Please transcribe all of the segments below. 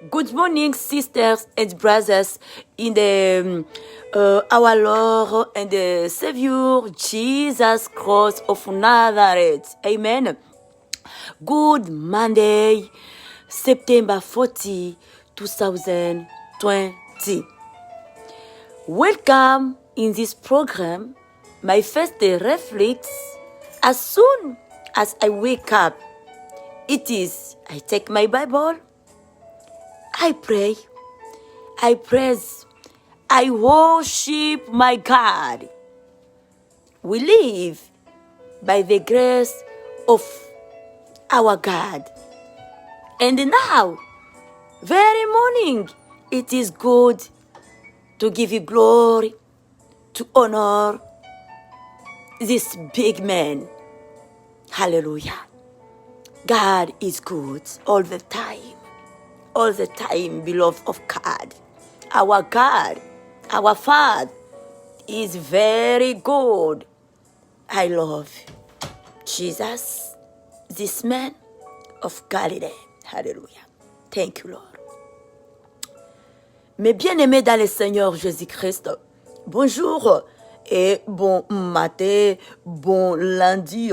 Good morning, sisters and brothers, in the our Lord and the Savior Jesus Christ of Nazareth. Amen. Good Monday, September 40, 2020. Welcome in this program. My first day reflects as soon as I wake up. It is, I take my Bible, I pray, I praise, I worship my God. We live by the grace of our God. And now, very morning, it is good to give you glory, to honor this big man. Hallelujah. God is good all the time. All the time, beloved of God. Our Father, is very good. I love Jesus, this man of Galilee. Hallelujah. Thank you, Lord. Mes bien-aimés dans le Seigneur Jésus-Christ, bonjour et bon matin, bon lundi,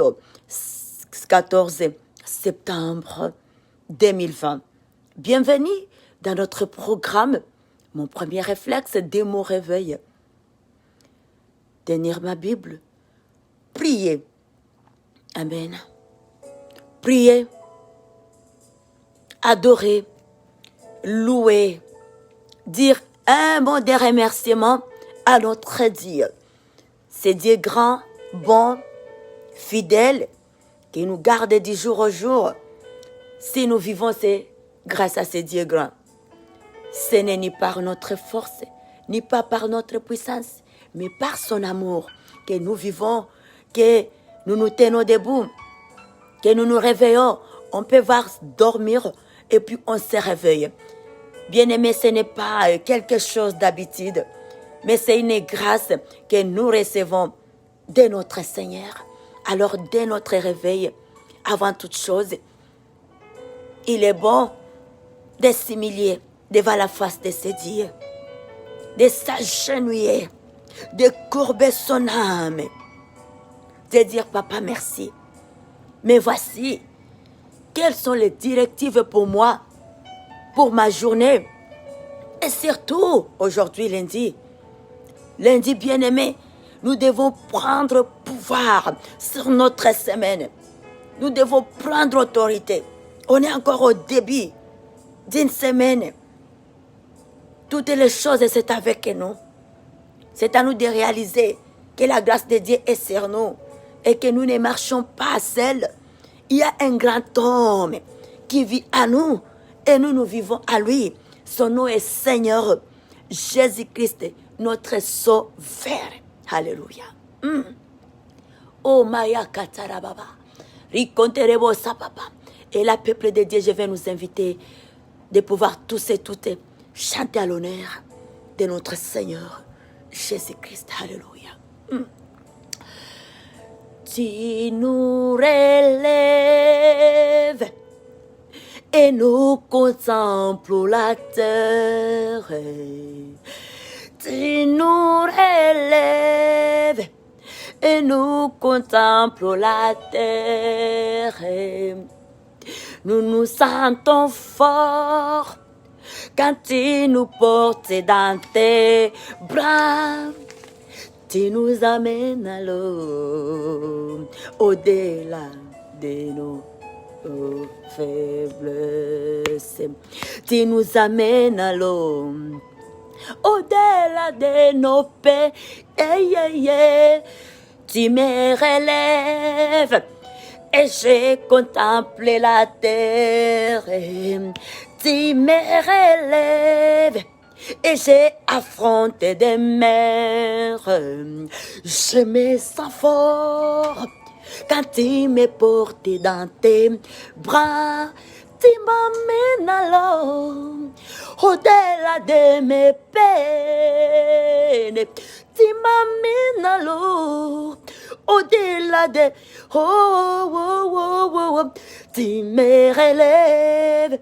14 septembre 2020. Bienvenue dans notre programme. Mon premier réflexe dès mon réveil, tenir ma Bible, prier. Amen. Prier, adorer, louer, dire un mot de remerciement à notre Dieu. C'est Dieu grand, bon, fidèle, qui nous garde du jour au jour. Si nous vivons, c'est grâce à ce Dieu grand. Ce n'est ni par notre force, ni pas par notre puissance, mais par son amour que nous vivons, que nous nous tenons debout, que nous nous réveillons. On peut voir dormir et puis on se réveille. Bien-aimé, ce n'est pas quelque chose d'habitude, mais c'est une grâce que nous recevons de notre Seigneur. Alors, dès notre réveil, avant toute chose, il est bon de s'humilier devant la face de ce Dieu, de s'agenouiller, de courber son âme, de dire, Papa, merci. Mais voici, quelles sont les directives pour moi, pour ma journée, et surtout, aujourd'hui, lundi bien-aimé, nous devons prendre pouvoir sur notre semaine. Nous devons prendre autorité. On est encore au début d'une semaine. Toutes les choses, c'est avec nous. C'est à nous de réaliser que la grâce de Dieu est sur nous et que nous ne marchons pas seuls. Il y a un grand homme qui vit à nous et nous vivons à lui. Son nom est Seigneur Jésus-Christ, notre Sauveur. Alléluia. Oh, Maya Katarababa. Riconterebo sa papa. Et la peuple de Dieu, je vais nous inviter de pouvoir tous et toutes chanter à l'honneur de notre Seigneur Jésus-Christ. Alléluia. Tu nous relèves et nous contemplons la terre. Tu nous relèves et nous contemplons la terre. Nous nous sentons forts quand tu nous portes dans tes bras. Tu nous amènes à l'eau, au-delà de nos faiblesses. Tu nous amènes à l'eau, au-delà de nos paix. Tu me relèves et j'ai contemplé la terre. Tu me relèves et j'ai affronté des mers. Je me sens fort quand tu me portes dans tes bras. Tu m'amènes alors au-delà de mes peines. Tu m'amènes alors au-delà des... Oh, oh, oh, oh, oh. Tu me relèves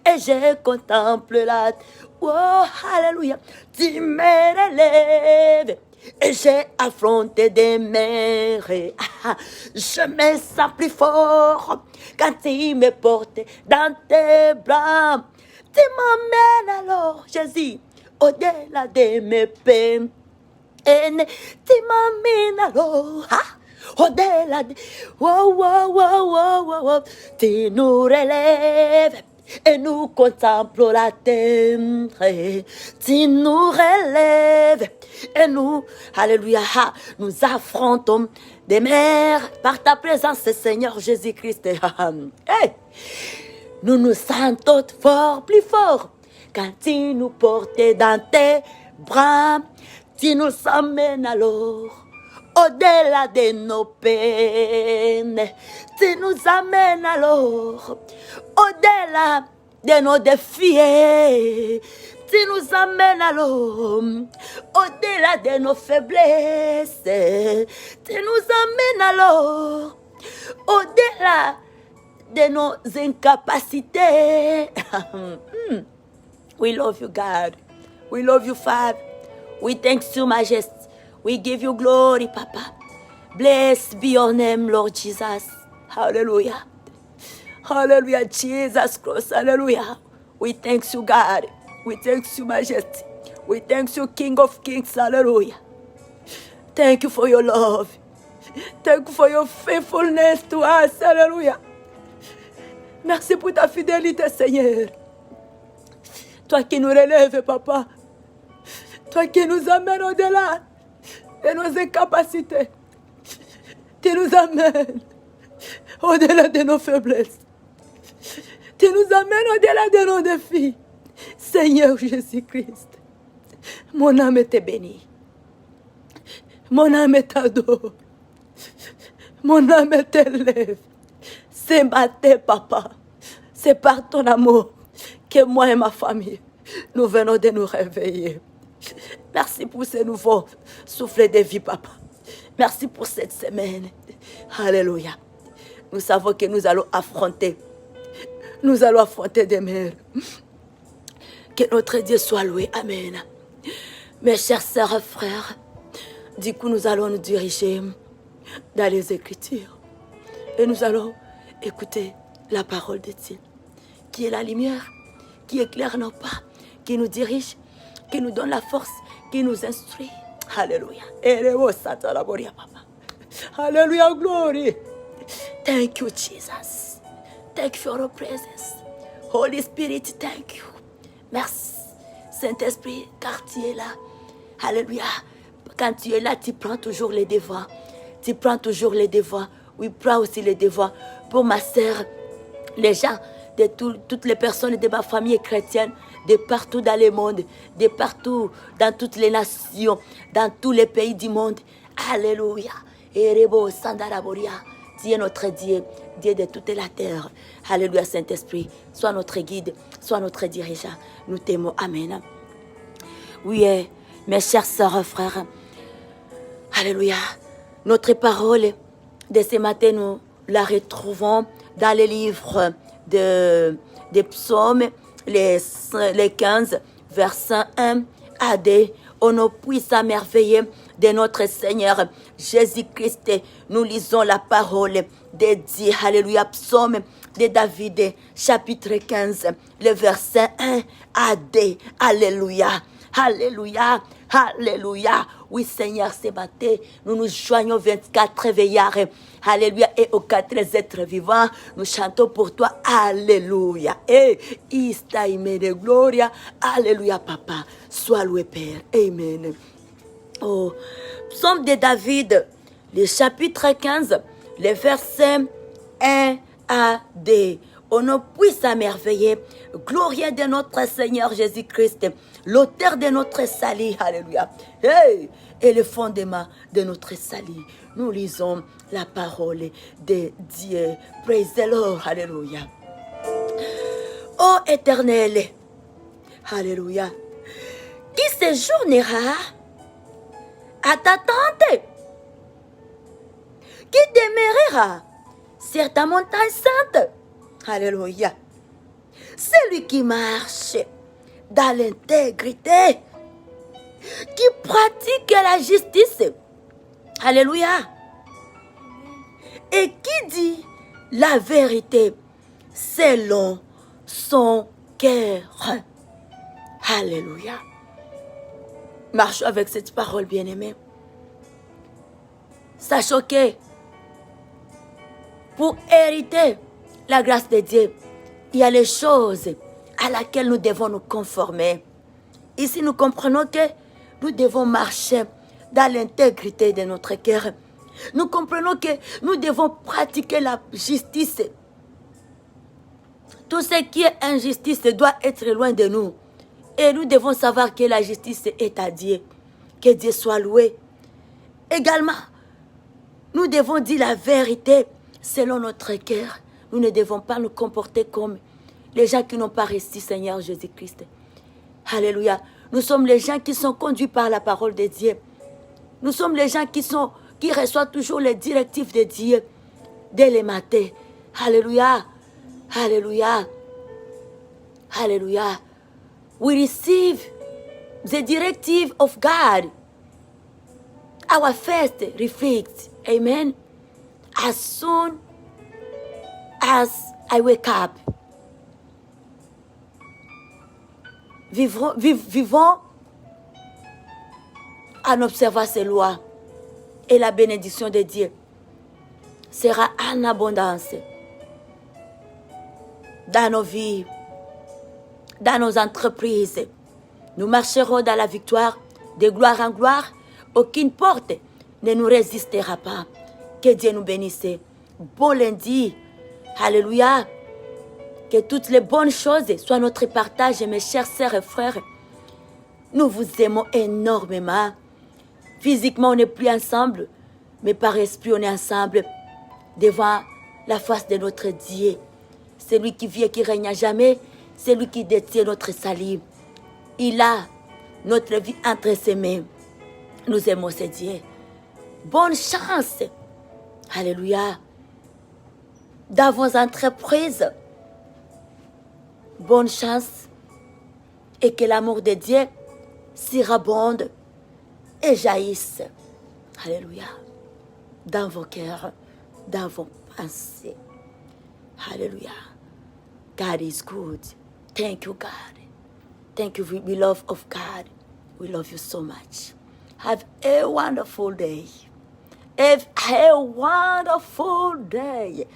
et je contemple la... Oh, alléluia. Tu me relèves et j'ai affronté des mers. Je me sens plus fort quand tu me portes dans tes bras. Tu m'emmènes alors, Jésus, au-delà de mes peines. Tu m'emmènes alors, au-delà de... Oh, oh, oh, oh, oh, oh. Tu nous relèves et nous contemplons la terre. Tu nous relèves et nous, alléluia, nous affrontons des mers par ta présence, Seigneur Jésus-Christ. Hey! Nous nous sentons fort, plus forts quand tu nous portes dans tes bras. Tu nous emmènes alors au-delà de nos peines. Tu nous amènes alors au-delà de nos défis. Tu nous amènes alors au-delà de nos faiblesses. Tu nous amènes alors au-delà de nos incapacités. We love you, God. We love you, Father. We thank you, Majesty. We give you glory, Papa. Blessed be your name, Lord Jesus. Hallelujah. Hallelujah, Jesus Christ. Hallelujah. We thank you, God. We thank you, Majesty. We thank you, King of Kings. Hallelujah. Thank you for your love. Thank you for your faithfulness to us. Hallelujah. Merci pour ta fidélité, Seigneur. Toi qui nous relèves, Papa. Toi qui nous amènes au-delà de nos incapacités. Tu nous amènes au-delà de nos faiblesses. Tu nous amènes au-delà de nos défis. Seigneur Jésus-Christ, mon âme te bénit. Mon âme t'adore. Mon âme t'élève. Ce matin, Papa, c'est par ton amour que moi et ma famille, nous venons de nous réveiller. Merci pour ce nouveau souffle de vie, Papa. Merci pour cette semaine. Alléluia. Nous savons que nous allons affronter des mers. Que notre Dieu soit loué. Amen. Mes chers sœurs et frères, du coup, nous allons nous diriger dans les Écritures. Et nous allons écouter la parole de Dieu, qui est la lumière, qui éclaire nos pas, qui nous dirige, qui nous donne la force, qui nous instruit. Alléluia. Alléluia, glory. Thank you, Jesus. Thank you for your presence. Holy Spirit, thank you. Merci, Saint-Esprit, car tu es là. Alléluia. Quand tu es là, tu prends toujours les devants. Tu prends toujours les devants. Oui, prends aussi les devants pour ma sœur, les gens, de toutes les personnes de ma famille chrétienne, de partout dans le monde, de partout, dans toutes les nations, dans tous les pays du monde. Alléluia. Erebo Sandaraboria. Tu es notre Dieu, Dieu de toute la terre. Alléluia, Saint-Esprit. Sois notre guide, sois notre dirigeant. Nous t'aimons. Amen. Oui, mes chers sœurs et frères. Alléluia. Notre parole de ce matin, nous la retrouvons dans les livres des psaumes, les 15, versets 1 à 2. On nous puisse s'émerveiller de notre Seigneur Jésus-Christ. Nous lisons la parole de Dieu. Alléluia. Psaume de David, chapitre 15, le verset 1 à 2. Alléluia. Alléluia. Alléluia. Oui, Seigneur, ce matin, nous nous joignons 24 veillards. Alléluia. Et aux 4 êtres vivants, nous chantons pour toi. Alléluia. Et Istaïme de gloria. Alléluia, Papa. Sois loué, Père. Amen. Oh, psaume de David, le chapitre 15, les versets 1 à 2. On ne puisse s'émerveiller. Gloire de notre Seigneur Jésus-Christ, l'auteur de notre salut. Alléluia. Hey, et le fondement de notre salut. Nous lisons la parole de Dieu. Praise the Lord. Alléluia. Ô Éternel, alléluia, qui séjournera à ta tente qui demeurera sur ta montagne sainte. Alléluia. Celui qui marche dans l'intégrité, qui pratique la justice. Alléluia. Et qui dit la vérité selon son cœur. Alléluia. Marchons avec cette parole, bien-aimée. Sachons que pour hériter la grâce de Dieu, il y a les choses à laquelle nous devons nous conformer. Ici, nous comprenons que nous devons marcher dans l'intégrité de notre cœur. Nous comprenons que nous devons pratiquer la justice. Tout ce qui est injustice doit être loin de nous. Et nous devons savoir que la justice est à Dieu. Que Dieu soit loué. Également, nous devons dire la vérité selon notre cœur. Nous ne devons pas nous comporter comme les gens qui n'ont pas reçu Seigneur Jésus-Christ. Alléluia. Nous sommes les gens qui sont conduits par la parole de Dieu. Nous sommes les gens qui reçoivent toujours les directives de Dieu dès le matin. Alléluia. Alléluia. Alléluia. We receive the directive of God. Our faith reflects. Amen. As soon as I wake up. Vivons en observant ces lois. Et la bénédiction de Dieu sera en abondance dans nos vies, dans nos entreprises. Nous marcherons dans la victoire, de gloire en gloire. Aucune porte ne nous résistera pas. Que Dieu nous bénisse. Bon lundi. Alléluia. Que toutes les bonnes choses soient notre partage, mes chers sœurs et frères. Nous vous aimons énormément. Physiquement, on n'est plus ensemble, mais par esprit, on est ensemble devant la face de notre Dieu. C'est lui qui vit et qui règne à jamais. C'est lui qui détient notre salut. Il a notre vie entre ses mains. Nous aimons ce Dieu. Bonne chance. Alléluia. Dans vos entreprises. Bonne chance. Et que l'amour de Dieu surabonde et jaillisse. Alléluia. Dans vos cœurs, dans vos pensées. Alléluia. God is good. Thank you, God. Thank you, beloved of God. We love you so much. Have a wonderful day. Have a wonderful day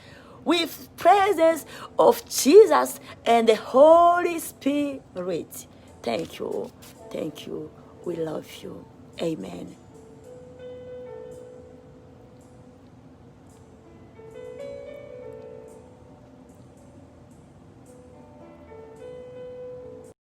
with presence of Jesus and the Holy Spirit. Thank you. Thank you. We love you. Amen.